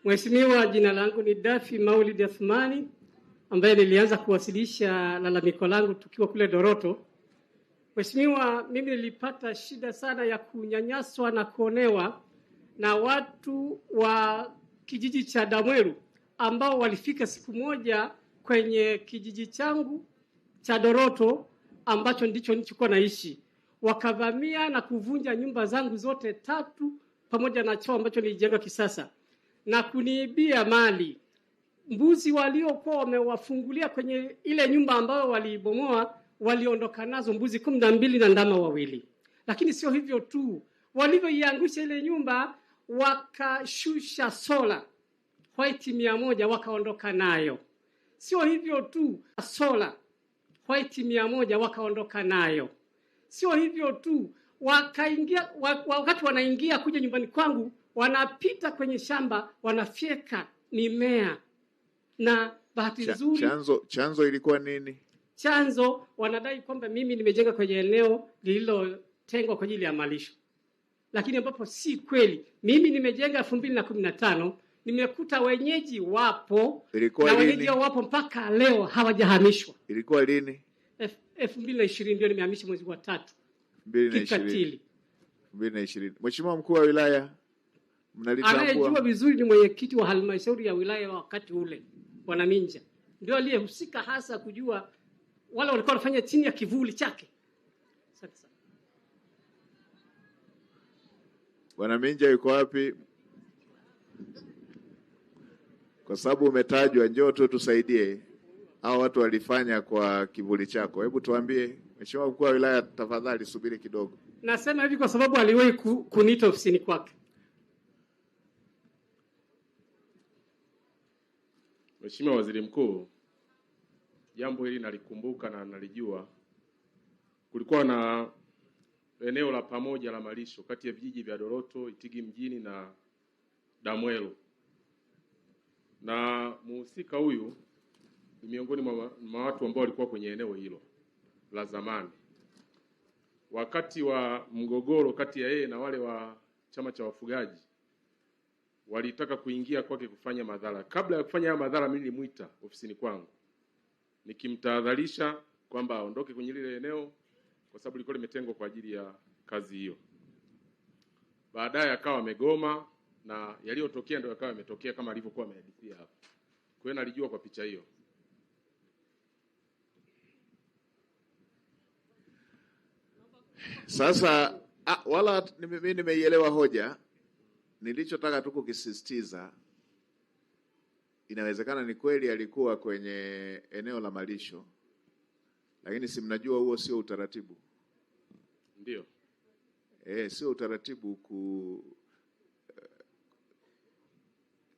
Mheshimiwa, jina langu ni Dafi Maulid Athmani ambaye nilianza kuwasilisha lalamiko langu tukiwa kule Doroto. Mheshimiwa, mimi nilipata shida sana ya kunyanyaswa na kuonewa na watu wa kijiji cha Damweru ambao walifika siku moja kwenye kijiji changu cha Doroto ambacho ndicho nilichokuwa naishi. Wakavamia na kuvunja nyumba zangu zote 3 pamoja na choo ambacho nilijenga kisasa na kuniibia mali. Mbuzi waliokuwa wamewafungulia kwenye ile nyumba ambayo waliibomoa waliondoka nazo mbuzi 12 na ndama 2. Lakini sio hivyo tu, walivyoiangusha ile nyumba wakashusha sola white 100 wakaondoka nayo. Sio hivyo tu, sola white 100 wakaondoka nayo. Sio hivyo tu, wakaingia wakati wanaingia kuja nyumbani kwangu, wanapita kwenye shamba wanafyeka mimea. Na bahati nzuri chanzo ilikuwa nini? Chanzo wanadai kwamba mimi nimejenga kwenye eneo lililotengwa kwa ajili ya malisho, lakini ambapo si kweli. Mimi nimejenga 2015, nimekuta wenyeji wapo. Ilikuwa na wenyeji wapo mpaka leo hawajahamishwa. Ilikuwa lini? 2020 ndio nimehamisha mwezi wa 3. 2020. Mheshimiwa Mkuu wa Wilaya, mnalitambua? Anayejua vizuri ni mwenyekiti wa halmashauri ya wilaya wakati ule, Bwana Minja. Ndio aliyehusika hasa kujua wale walikuwa wanafanya chini ya kivuli chake. Asante sana. Bwana Minja yuko wapi? Kwa sababu umetajwa, njoo tu tusaidie. Hao watu walifanya kwa kivuli chako. Hebu tuambie. Mheshimiwa Mkuu wa Wilaya, tafadhali subiri kidogo. Nasema hivi kwa sababu aliwahi kuniita ofisini kwake. Mheshimiwa Waziri Mkuu, jambo hili nalikumbuka na nalijua. Kulikuwa na eneo la pamoja la malisho kati ya vijiji vya Doroto, Itigi mjini na Damweru. Na muhusika huyu ni miongoni mwa watu ambao walikuwa kwenye eneo hilo la zamani. Wakati wa mgogoro kati ya yeye na wale wa chama cha wafugaji, walitaka kuingia kwake kufanya madhara. Kabla ya kufanya haya madhara, mimi nilimuita ofisini kwangu nikimtahadharisha kwamba aondoke kwenye lile eneo kwa sababu liko limetengwa kwa ajili ya kazi hiyo. Baadaye akawa amegoma na yaliyotokea ndio yakawa yametokea kama alivyokuwa amehadithia hapo. Kwa hiyo nalijua kwa picha hiyo. Sasa wala mimi nimeielewa hoja. Nilichotaka tu kukisisitiza, inawezekana ni kweli alikuwa kwenye eneo la malisho, lakini si mnajua huo sio utaratibu. Ndio. Sio utaratibu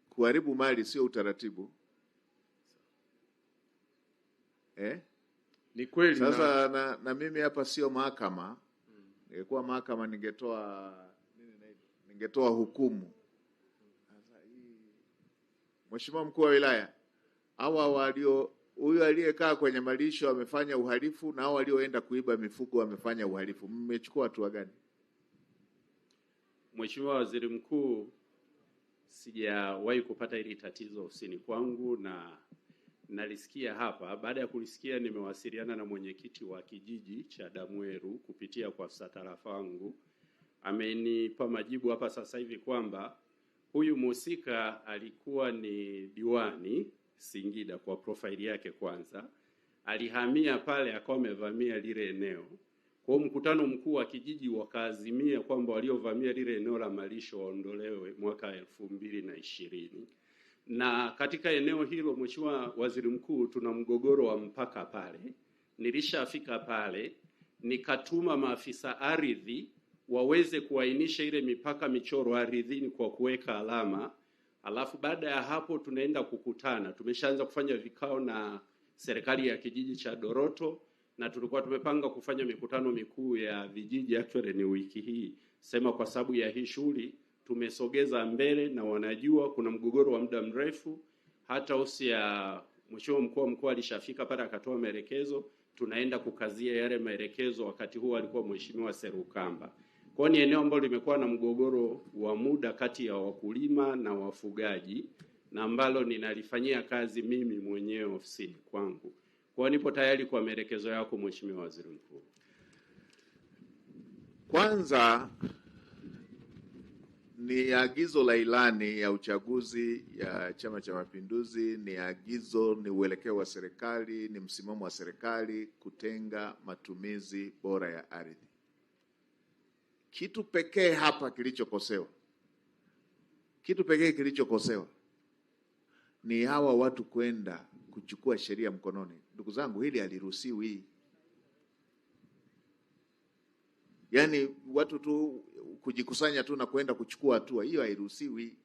kuharibu mali, sio utaratibu. Ni kweli. Sasa na mimi hapa sio mahakama. Ningekuwa mahakama ningetoa hukumu. Sasa Mheshimiwa Mkuu wa Wilaya, hawa huyu aliyekaa kwenye malisho wamefanya uhalifu na hao walioenda kuiba mifugo wamefanya uhalifu. Mmechukua hatua gani? Mheshimiwa Waziri Mkuu, sijawahi kupata hili tatizo ofisini kwangu na nalisikia hapa. Baada ya kulisikia, nimewasiliana na mwenyekiti wa kijiji cha Damweru kupitia kwa afisa tarafa wangu. Amenipa majibu hapa sasa hivi kwamba huyu mhusika alikuwa ni diwani Singida kwa profile yake kwanza. Alihamia pale akawa amevamia lile eneo. Kwa mkutano mkuu wa kijiji wakaazimia kwamba waliovamia lile eneo la malisho waondolewe mwaka 2020. Na katika eneo hilo, Mheshimiwa Waziri Mkuu, tuna mgogoro wa mpaka pale. Nilishafika pale, nikatuma maafisa ardhi waweze kuainisha ile mipaka michoro ardhini kwa kuweka alama. Alafu baada ya hapo tunaenda kukutana. Tumeshaanza kufanya vikao na serikali ya kijiji cha Doroto na tulikuwa tumepanga kufanya mikutano mikuu ya vijiji actually ni wiki hii. Sema kwa sababu ya hii shughuli tumesogeza mbele na wanajua kuna mgogoro wa muda mrefu. Hata osi ya Mheshimiwa Mkuu wa Mkoa alishafika pale akatoa maelekezo. Tunaenda kukazia yale maelekezo, wakati huo alikuwa Mheshimiwa Serukamba. Kwa ni eneo ambalo limekuwa na mgogoro wa muda kati ya wakulima na wafugaji, na ambalo ninalifanyia kazi mimi mwenyewe ofisini kwangu. Kwa nipo tayari kwa maelekezo yako Mheshimiwa Waziri Mkuu. Kwanza ni agizo la ilani ya uchaguzi ya Chama cha Mapinduzi, ni agizo, ni uelekeo wa serikali, ni msimamo wa serikali kutenga matumizi bora ya ardhi. Kitu pekee hapa kilichokosewa ni hawa watu kwenda kuchukua sheria mkononi. Ndugu zangu, hili haliruhusiwi. Yaani watu tu kujikusanya tu na kwenda kuchukua hatua, hiyo hairuhusiwi.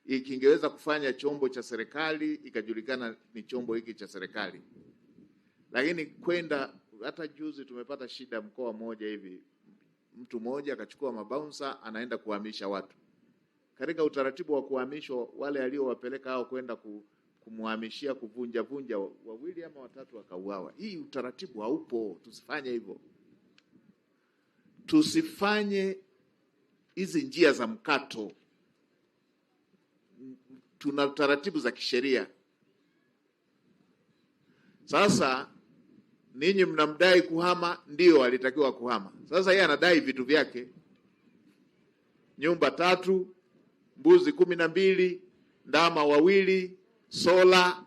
Ikingeweza kufanya chombo cha serikali ikajulikana ni chombo hiki cha serikali. Lakini kwenda, hata juzi tumepata shida mkoa mmoja hivi, mtu mmoja akachukua mabouncer anaenda kuhamisha watu. Katika utaratibu wa kuhamishwa, wale aliowapeleka hao kwenda kumhamishia kuvunja wawili ama watatu wakauawa. Hii utaratibu haupo, tusifanye hivyo. Tusifanye hizi njia za mkato. Tuna taratibu za kisheria. Sasa ninyi mnamdai kuhama, ndio alitakiwa kuhama. Sasa yeye anadai vitu vyake. Nyumba 3, mbuzi 12, ndama 2, sola.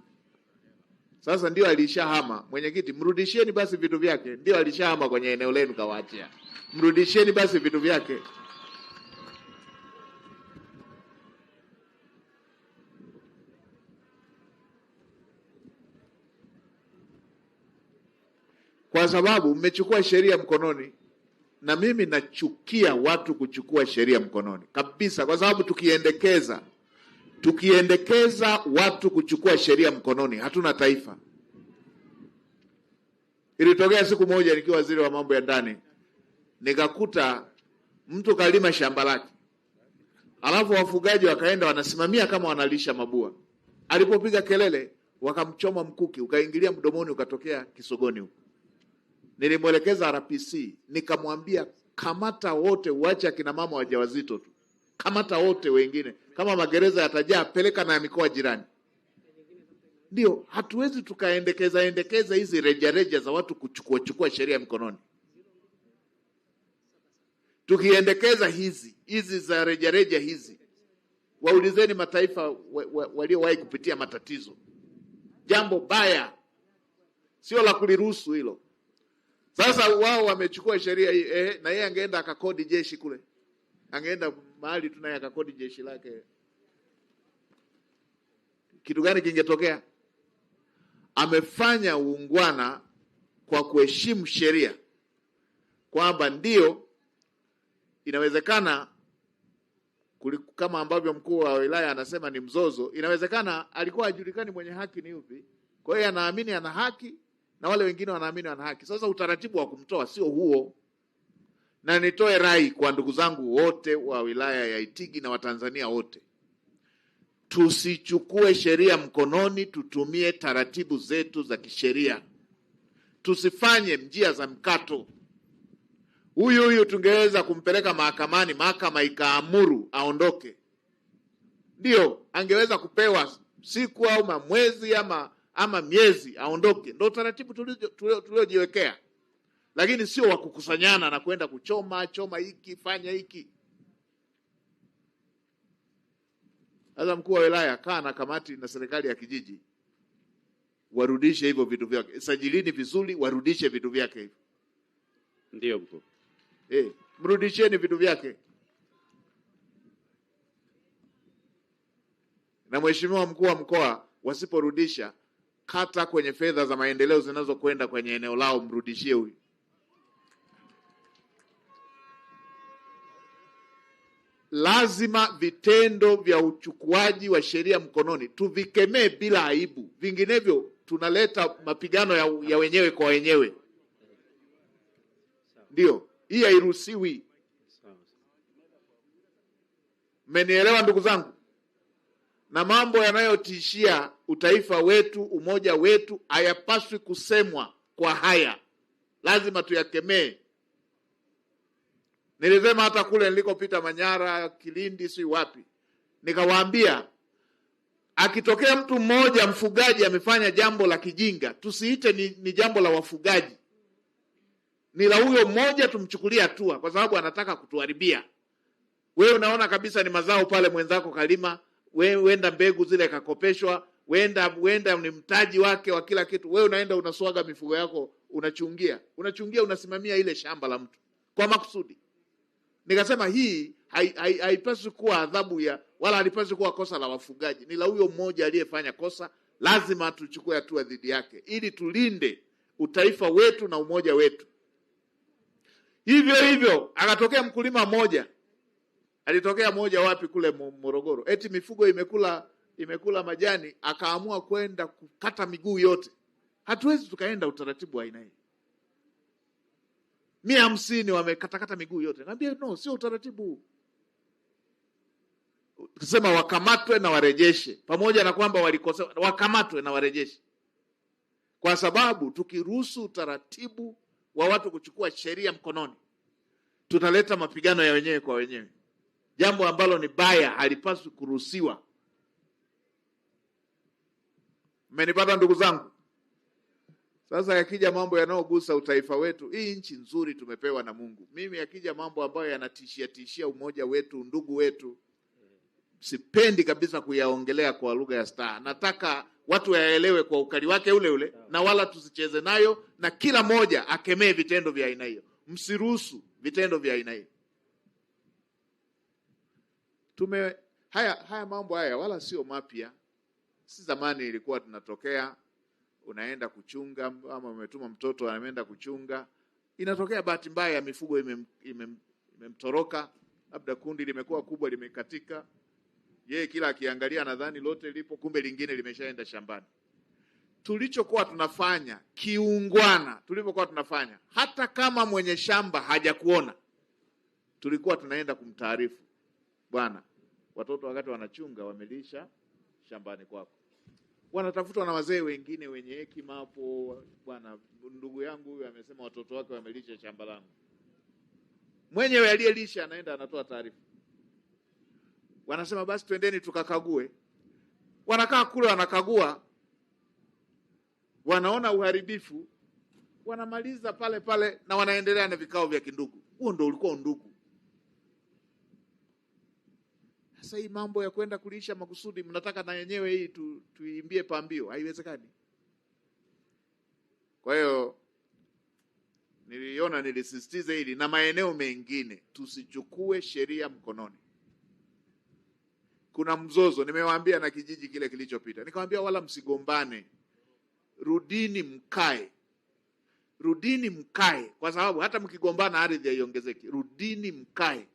Sasa ndio alishahama. Mwenyekiti, mrudishieni basi vitu vyake. Ndio alishahama kwenye eneo lenu kawaachia. Mrudishieni basi vitu vyake. Kwa sababu mmechukua sheria mkononi, na mimi nachukia watu kuchukua sheria mkononi kabisa, kwa sababu tukiendekeza watu kuchukua sheria mkononi hatuna taifa. Ilitokea siku moja nikiwa waziri wa mambo ya ndani, nikakuta mtu kalima shamba lake, alafu wafugaji wakaenda wanasimamia kama wanalisha mabua. Alipopiga kelele wakamchoma mkuki, ukaingilia mdomoni ukatokea kisogoni huko. Nilimwelekeza RPC, nikamwambia kamata wote, uache akina mama wajawazito tu. Kamata wote wengine, kama magereza yatajaa peleka na mikoa jirani. Ndio, hatuwezi tukaendekeza hizi reja za watu kuchukua sheria mkononi. Tukiendekeza hizi za reja hizi, waulizeni mataifa waliowahi kupitia matatizo. Jambo baya, sio la kuliruhusu hilo. Sasa wao wamechukua sheria hii, na yeye angeenda akakodi jeshi kule. Angeenda mahali tu naye akakodi jeshi lake. Kitu gani kingetokea? Amefanya uungwana kwa kuheshimu sheria, kwamba ndio inawezekana kama ambavyo mkuu wa wilaya anasema ni mzozo, inawezekana alikuwa hajulikani mwenye haki ni yupi. Kwa hiyo anaamini ana haki na wale wengine wanaamini wana haki. Sasa utaratibu wa kumtoa sio huo. Na nitoe rai kwa ndugu zangu wote wa wilaya ya Itigi na Watanzania wote, tusichukue sheria mkononi, tutumie taratibu zetu za kisheria. Tusifanye njia za mkato. Huyu tungeweza kumpeleka mahakamani, mahakama ikaamuru aondoke. Ndio, angeweza kupewa siku au mwezi ama miezi aondoke. Ndio taratibu tuliojiwekea. Lakini sio wa kukusanyana na kwenda kuchoma hiki, fanya hiki. Sasa mkuu wa wilaya, kaa na kamati na serikali ya kijiji, warudishe hivyo vitu vyake. Sajilini vizuri, warudishe vitu vyake hivyo. Ndio mkuu. Mrudisheni vitu vyake. Na mheshimiwa mkuu wa mkoa, wasiporudisha, kata kwenye fedha za maendeleo zinazokwenda kwenye eneo lao, mrudishie huyu. Lazima vitendo vya uchukuaji wa sheria mkononi tuvikemee bila aibu. Vinginevyo tunaleta mapigano ya wenyewe kwa wenyewe. Ndio, hii hairuhusiwi. Mmenielewa ndugu zangu? Na mambo yanayotishia utaifa wetu, umoja wetu, hayapaswi kusemwa kwa haya. Lazima tuyakemee. Nilisema hata kule nilikopita Manyara, Kilindi, si wapi, nikawaambia akitokea mtu mmoja mfugaji amefanya jambo la kijinga, tusiite ni jambo la wafugaji, ni la huyo mmoja, tumchukulie hatua, kwa sababu anataka kutuharibia. Wewe unaona kabisa ni mazao pale mwenzako kalima, wenda mbegu zile kakopeshwa, wenda ni mtaji wake wa kila kitu, wewe unaenda unaswaga mifugo yako, unachungia, unasimamia ile shamba la mtu kwa makusudi. Nikasema hii haipaswi kuwa adhabu wala halipaswi kuwa kosa la wafugaji, ni la huyo mmoja aliyefanya kosa. Lazima tuchukue hatua dhidi yake ili tulinde utaifa wetu na umoja wetu. Hivyo hivyo akatokea mkulima mmoja, alitokea mmoja wapi kule Morogoro, eti mifugo imekula majani, akaamua kwenda kukata miguu yote. Hatuwezi tukaenda utaratibu wa aina hii. 150 wamekatakata miguu yote. Naambia no, sio utaratibu. Kusema wakamatwe na warejeshe, pamoja na kwamba walikosea, wakamatwe na warejeshe. Kwa sababu tukiruhusu utaratibu wa watu kuchukua sheria mkononi, tutaleta mapigano ya wenyewe kwa wenyewe, jambo ambalo ni baya, halipaswi kuruhusiwa. Mmenipata ndugu zangu? Sasa yakija mambo yanayogusa utaifa wetu, hii nchi nzuri tumepewa na Mungu. Mimi yakija mambo ambayo yanatishia umoja wetu, ndugu wetu, sipendi kabisa kuyaongelea kwa lugha ya staha. Nataka watu waelewe kwa ukali wake ule ule, na wala tusicheze nayo, na kila moja akemee vitendo vya aina hiyo. Msiruhusu vitendo vya aina hiyo. Haya mambo haya wala sio mapya. Si zamani ilikuwa tunatokea, unaenda kuchunga ama umetuma mtoto anaenda kuchunga, inatokea bahati mbaya mifugo imemtoroka, labda kundi limekuwa kubwa, limekatika, yeye kila akiangalia nadhani lote lipo, kumbe lingine limeshaenda shambani. Tulichokuwa tunafanya kiungwana, tulipokuwa tunafanya, hata kama mwenye shamba hajakuona, tulikuwa tunaenda kumtaarifu, bwana, watoto wakati wanachunga wamelisha shambani kwako. Wanatafutwa na wazee wengine wenye hekima hapo, bwana, ndugu yangu huyu amesema watoto wake wamelisha shamba langu. Mwenyewe aliyelisha anaenda anatoa taarifa. Wanasema basi twendeni tukakague. Wanakaa kule wanakagua, wanaona uharibifu, wanamaliza pale pale na wanaendelea na vikao vya kindugu. Huo ndio ulikuwa undugu. Sasa hii mambo ya kwenda kulisha makusudi, mnataka na yenyewe hii tuimbie pambio, haiwezekani. Kwa hiyo nilisisitiza hili, na maeneo mengine tusichukue sheria mkononi. Kuna mzozo, nimewaambia na kijiji kile kilichopita, nikamwambia wala msigombane, rudini mkae, kwa sababu hata mkigombana ardhi haiongezeki. Rudini mkae,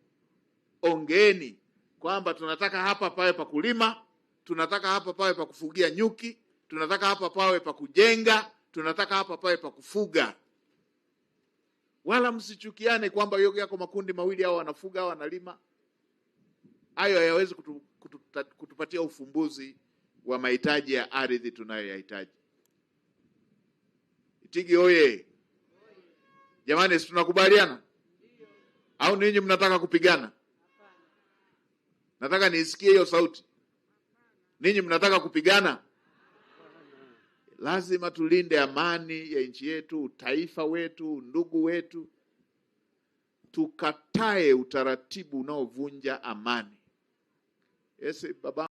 ongeeni kwamba tunataka hapa pawe pa kulima, tunataka hapa pawe pa kufugia nyuki, tunataka hapa pawe pa kujenga, tunataka hapa pawe pa kufuga. Wala msichukiane kwamba yako makundi mawili, hao wanafuga, hao wanalima. Hayo hayawezi kutupatia ufumbuzi wa mahitaji ya ardhi tunayoyahitaji. Itigi oye! Jamani, si tunakubaliana? Au ninyi mnataka kupigana? Nataka nisikie hiyo sauti. Ninyi mnataka kupigana? Lazima tulinde amani ya nchi yetu, utaifa wetu, ndugu wetu. Tukatae utaratibu unaovunja amani. Yes, baba.